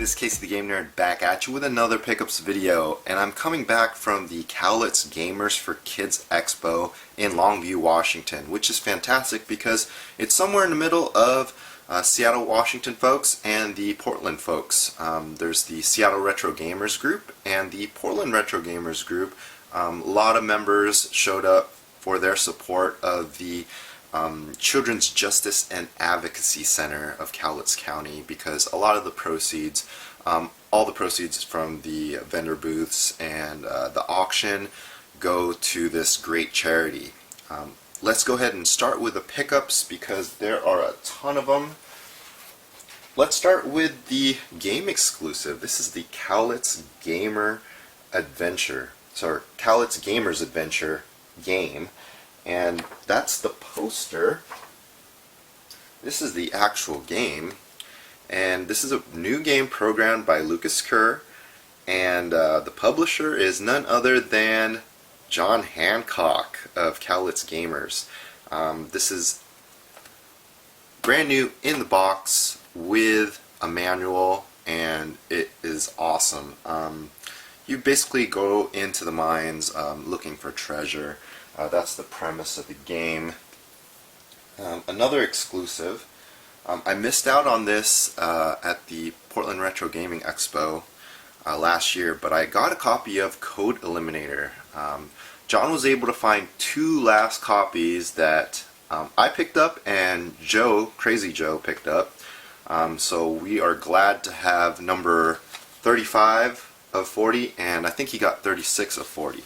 this is Casey the Game Nerd back at you with another pickups video, and I'm coming back from the Cowlitz Gamers for Kids Expo in Longview, Washington, which is fantastic because it's somewhere in the middle of Seattle, Washington folks and the Portland folks. There's the Seattle Retro Gamers group and the Portland Retro Gamers group. A lot of members showed up for their support of the Children's Justice and Advocacy Center of Cowlitz County, because a lot of the proceeds, all the proceeds from the vendor booths and the auction go to this great charity. Let's go ahead and start with the pickups because there are a ton of them. Let's start with the game exclusive. This is the Cowlitz Gamer Adventure, sorry, Cowlitz Gamers Adventure game. And that's the poster. This is the actual game, and this is a new game programmed by Lucas Kerr, and the publisher is none other than John Hancock of Cowlitz Gamers. This is brand new in the box with a manual, and it is awesome. You basically go into the mines looking for treasure. That's the premise of the game. Another exclusive. I missed out on this at the Portland Retro Gaming Expo last year, but I got a copy of Code Eliminator. John was able to find two last copies that I picked up and Crazy Joe picked up. So we are glad to have number 35 of 40, and I think he got 36 of 40.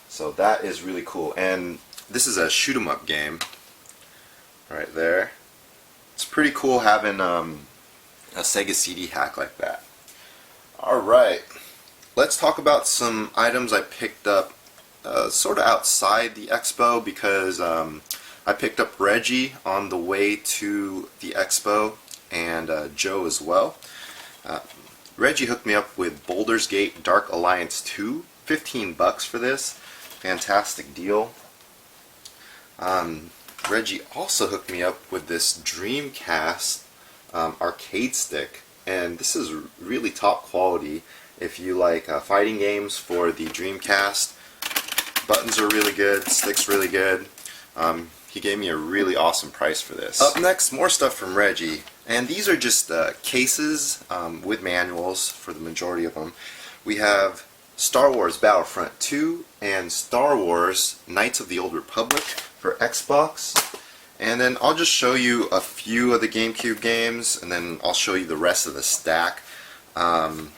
So that is really cool, and this is a shoot 'em up game right there. It's pretty cool having a Sega CD hack like that. Alright, let's talk about some items I picked up sort of outside the expo, because I picked up Reggie on the way to the expo, and Joe as well. Reggie hooked me up with Baldur's Gate Dark Alliance 2, 15 bucks for this. Fantastic deal. Reggie also hooked me up with this Dreamcast arcade stick, and this is really top quality if you like fighting games for the Dreamcast. Buttons are really good, sticks really good. He gave me a really awesome price for this. Up next, more stuff from Reggie, and these are just cases with manuals for the majority of them. We have Star Wars Battlefront 2 and Star Wars Knights of the Old Republic for Xbox. And then I'll just show you a few of the GameCube games, and then I'll show you the rest of the stack. And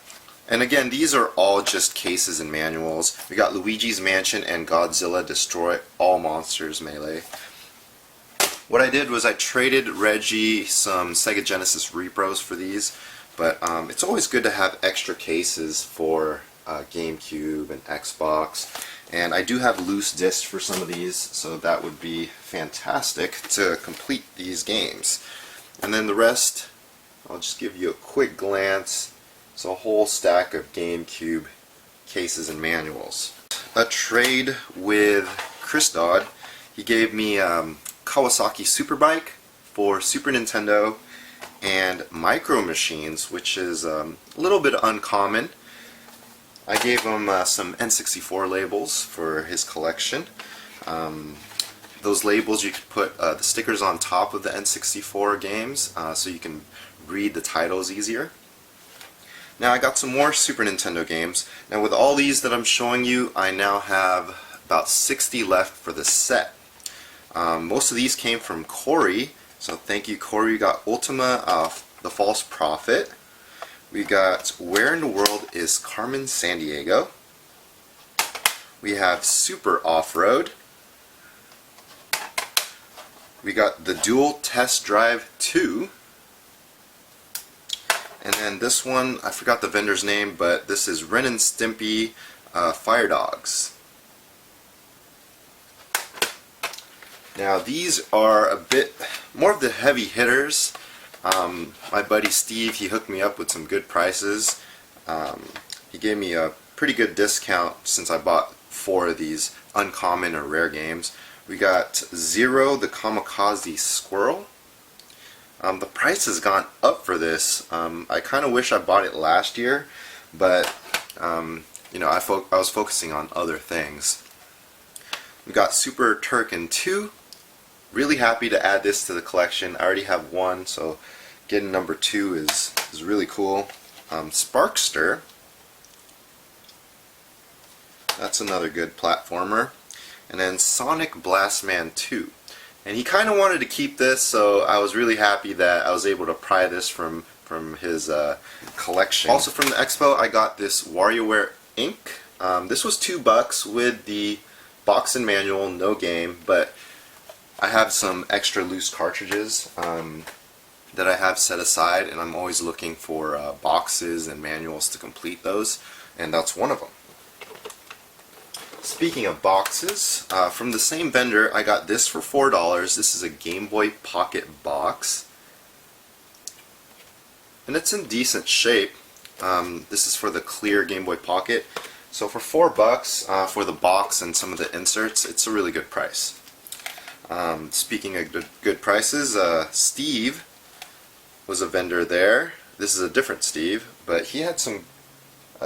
again, these are all just cases and manuals. We got Luigi's Mansion and Godzilla Destroy All Monsters Melee. What I did was I traded Reggie some Sega Genesis repros for these, but it's always good to have extra cases for GameCube and Xbox, and I do have loose discs for some of these, so that would be fantastic to complete these games. And then the rest, I'll just give you a quick glance. It's a whole stack of GameCube cases and manuals. A trade with Chris Dodd. He gave me Kawasaki Superbike for Super Nintendo and Micro Machines, which is a little bit uncommon. I gave him some N64 labels for his collection. Those labels, you could put the stickers on top of the N64 games so you can read the titles easier. Now I got some more Super Nintendo games. Now with all these that I'm showing you, I now have about 60 left for the set. Most of these came from Corey, so thank you Corey. We got Ultima, The False Prophet. We got Where in the World is Carmen Sandiego. We have Super Off-Road. We got The Dual Test Drive 2. And then this one, I forgot the vendor's name, but this is Ren and Stimpy Fire Dogs. Now these are a bit more of the heavy hitters. My buddy Steve, he hooked me up with some good prices. He gave me a pretty good discount since I bought 4 of these uncommon or rare games. We got Zero the Kamikaze Squirrel. The price has gone up for this. I kind of wish I bought it last year, but you know, I was focusing on other things. We got Super Turrican 2. Really happy to add this to the collection. I already have one, so getting number 2 is really cool. Sparkster. That's another good platformer. And then Sonic Blastman 2. And he kind of wanted to keep this, so I was really happy that I was able to pry this from his collection. Also from the expo, I got this WarioWare Ink. This was $2 with the box and manual, no game, but I have some extra loose cartridges that I have set aside, and I'm always looking for boxes and manuals to complete those, and that's one of them. Speaking of boxes, from the same vendor, I got this for $4. This is a Game Boy Pocket box, and it's in decent shape. This is for the clear Game Boy Pocket, so for $4 for the box and some of the inserts, it's a really good price. Speaking of good prices, Steve was a vendor there. This is a different Steve, but he had some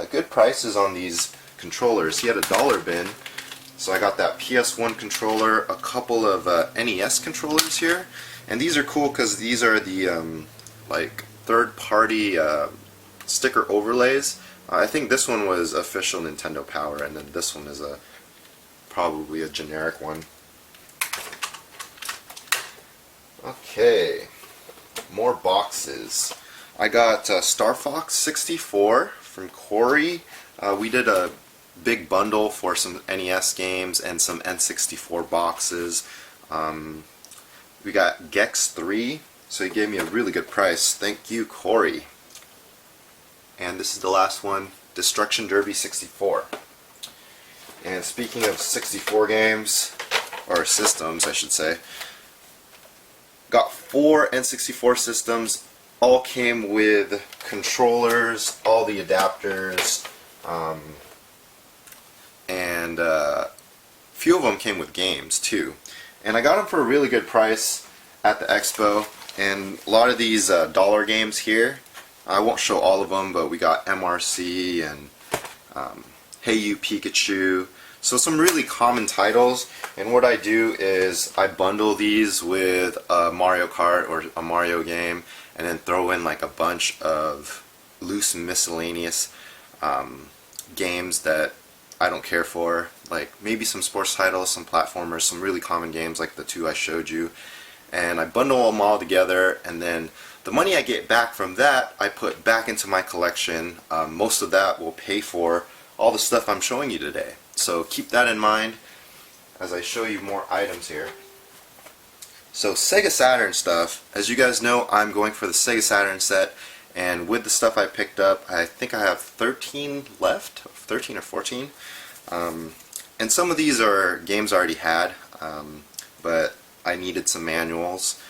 good prices on these controllers. He had a dollar bin, so I got that PS1 controller, a couple of NES controllers here, and these are cool because these are the like third-party sticker overlays. I think this one was official Nintendo Power, and then this one is probably a generic one. Okay, more boxes. I got Star Fox 64 from Corey. We did a big bundle for some NES games and some N64 boxes. We got Gex 3, so he gave me a really good price. Thank you, Corey. And this is the last one, Destruction Derby 64. And speaking of 64 games, or systems I should say, got 4 N64 systems, all came with controllers, all the adapters, and a few of them came with games too. And I got them for a really good price at the expo, and a lot of these dollar games here, I won't show all of them, but we got MRC and Hey You Pikachu, so some really common titles. And what I do is I bundle these with a Mario Kart or a Mario game, and then throw in like a bunch of loose miscellaneous games that I don't care for, like maybe some sports titles, some platformers, some really common games like the 2 I showed you, and I bundle them all together, and then the money I get back from that I put back into my collection. Most of that will pay for all the stuff I'm showing you today, so keep that in mind as I show you more items here. So Sega Saturn stuff, as you guys know, I'm going for the Sega Saturn set, and with the stuff I picked up, I think I have 13 left, 13 or 14, and some of these are games I already had, but I needed some manuals.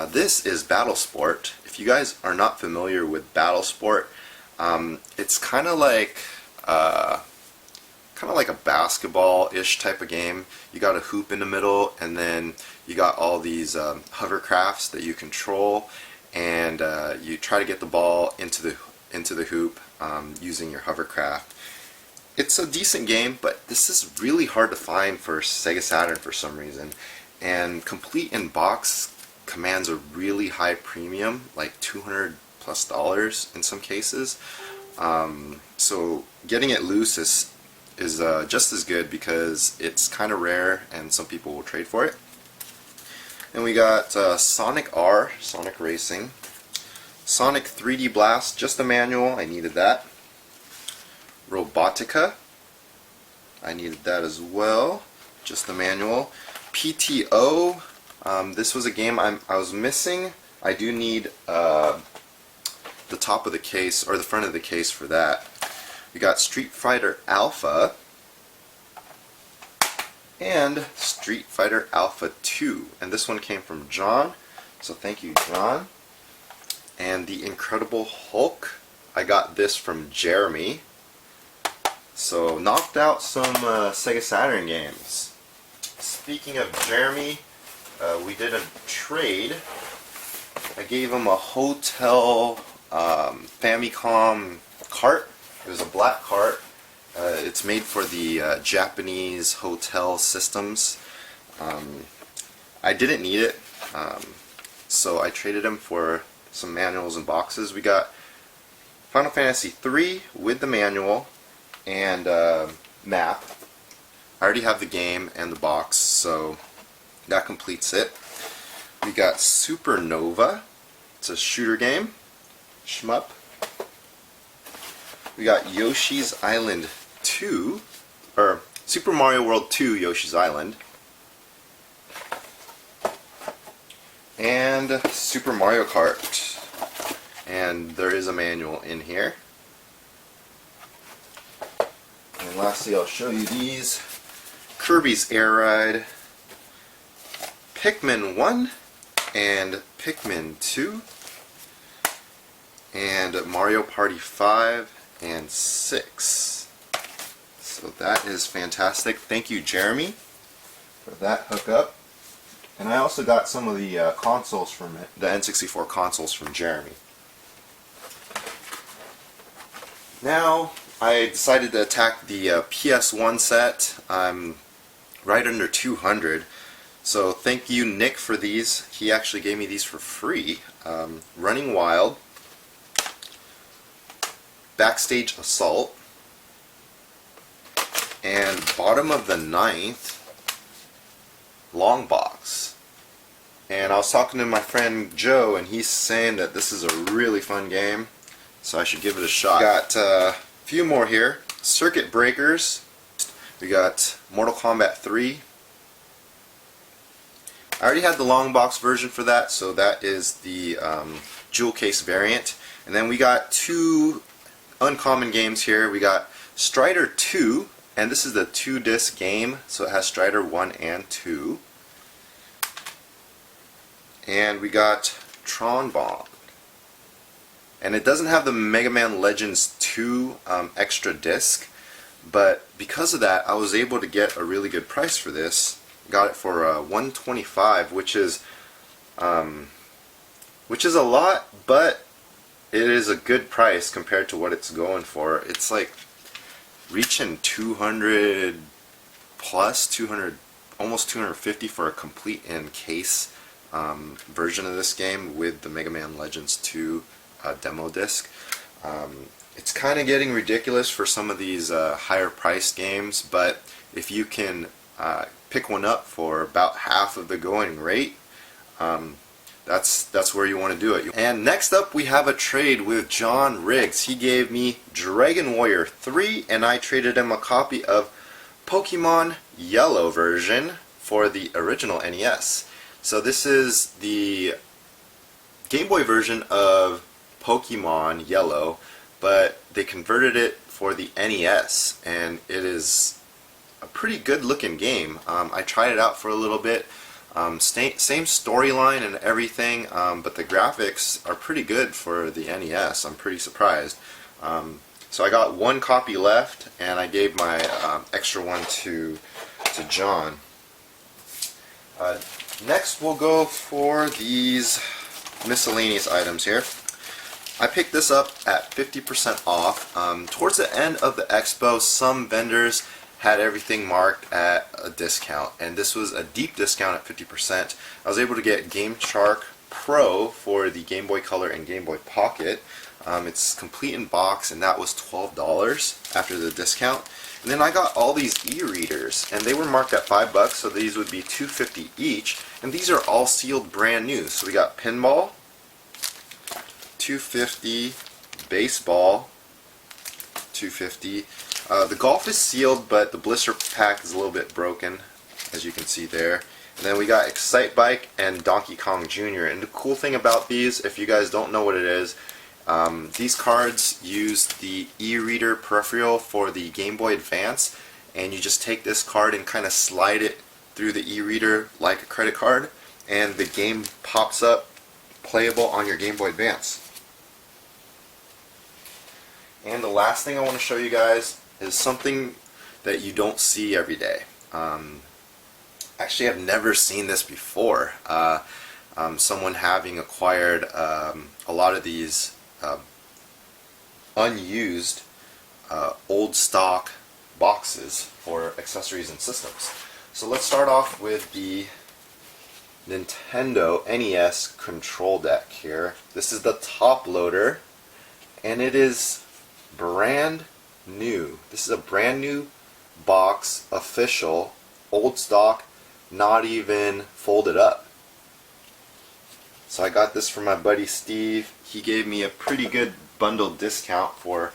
This is Battle Sport. If you guys are not familiar with Battle Sport, it's kind of like a basketball-ish type of game. You got a hoop in the middle, and then you got all these hovercrafts that you control, and you try to get the ball into the hoop using your hovercraft. It's a decent game, but this is really hard to find for Sega Saturn for some reason, and complete in box commands a really high premium, like $200+ in some cases. So getting it loose is just as good because it's kind of rare and some people will trade for it. Then we got Sonic R, Sonic Racing, Sonic 3D Blast, just a manual, I needed that. Robotica, I needed that as well, just the manual. PTO, this was a game I was missing. I do need the top of the case, or the front of the case for that. We got Street Fighter Alpha and Street Fighter Alpha 2, and this one came from John, so thank you, John. And the Incredible Hulk, I got this from Jeremy. So knocked out some Sega Saturn games. Speaking of Jeremy, we did a trade. I gave him a hotel Famicom cart. It was a black cart. It's made for the Japanese hotel systems. I didn't need it, so I traded him for some manuals and boxes. We got Final Fantasy III with the manual and map. I already have the game and the box, so that completes it. We got Supernova. It's a shooter game. Shmup. We got Yoshi's Island 2, or Super Mario World 2 Yoshi's Island. And Super Mario Kart. And there is a manual in here. And lastly, I'll show you these. Kirby's Air Ride, Pikmin 1 and Pikmin 2, and Mario Party 5 and 6. So that is fantastic. Thank you, Jeremy, for that hookup. And I also got some of the consoles from it, the N64 consoles from Jeremy. Now I decided to attack the PS1 set. I'm right under 200. So thank you, Nick, for these. He actually gave me these for free. Running Wild, Backstage Assault, and Bottom of the Ninth Long Box. And I was talking to my friend Joe, and he's saying that this is a really fun game, so I should give it a shot. Got a few more here. Circuit Breakers. We got Mortal Kombat 3. I already had the long box version for that, so that is the jewel case variant. And then we got two uncommon games here. We got Strider 2, and this is the 2-disc game, so it has Strider 1 and 2. And we got Tron Bond. And it doesn't have the Mega Man Legends 2 extra disc, but because of that, I was able to get a really good price for this. Got it for $125, which is a lot, but it is a good price compared to what it's going for. It's like reaching 200 plus, 200, almost 250 for a complete in case version of this game with the Mega Man Legends 2 demo disc. It's kind of getting ridiculous for some of these higher priced games, but if you can pick one up for about half of the going rate, that's where you want to do it. And next up we have a trade with John Riggs. He gave me Dragon Warrior 3, and I traded him a copy of Pokemon Yellow version for the original NES. So this is the Game Boy version of Pokemon Yellow, but they converted it for the NES, and it is a pretty good looking game. I tried it out for a little bit. Same storyline and everything, but the graphics are pretty good for the NES. I'm pretty surprised. So I got one copy left, and I gave my extra one to John. Next we'll go for these miscellaneous items here. I picked this up at 50% off. Towards the end of the expo, some vendors had everything marked at a discount, and this was a deep discount at 50%. I was able to get Game Shark Pro for the Game Boy Color and Game Boy Pocket. It's complete in box, and that was $12 after the discount. And then I got all these e-readers, and they were marked at $5, so these would be $2.50 each. And these are all sealed brand new. So we got Pinball, $2.50, Baseball, $2.50. The Golf is sealed, but the blister pack is a little bit broken, as you can see there. And then we got Excite Bike and Donkey Kong Jr. And the cool thing about these, if you guys don't know what it is, these cards use the e-reader peripheral for the Game Boy Advance, and you just take this card and kind of slide it through the e-reader like a credit card, and the game pops up playable on your Game Boy Advance. And the last thing I want to show you guys is something that you don't see every day. Actually, I've never seen this before. someone having acquired a lot of these unused old stock boxes for accessories and systems. So let's start off with the Nintendo NES control deck here. This is the top loader, and it is brand new. This is a brand new box, official, old stock, not even folded up. So I got this from my buddy Steve. He gave me a pretty good bundle discount for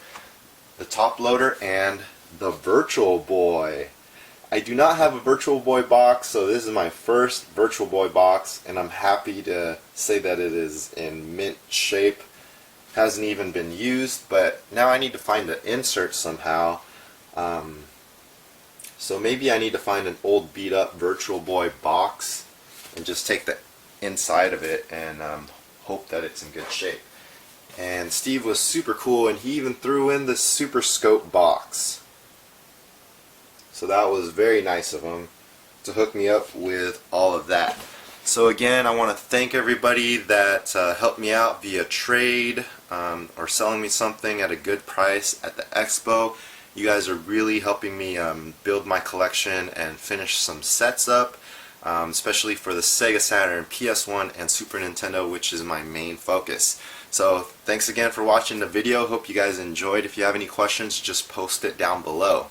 the top loader and the Virtual Boy. I do not have a Virtual Boy box, so this is my first Virtual Boy box, and I'm happy to say that it is in mint shape. Hasn't even been used, but now I need to find the insert somehow. So maybe I need to find an old beat up Virtual Boy box and just take the inside of it and hope that it's in good shape. And Steve was super cool, and he even threw in the Super Scope box. So that was very nice of him to hook me up with all of that. So again, I want to thank everybody that helped me out via trade or selling me something at a good price at the expo. You guys are really helping me build my collection and finish some sets up, especially for the Sega Saturn, PS1, and Super Nintendo, which is my main focus. So thanks again for watching the video. Hope you guys enjoyed. If you have any questions, just post it down below.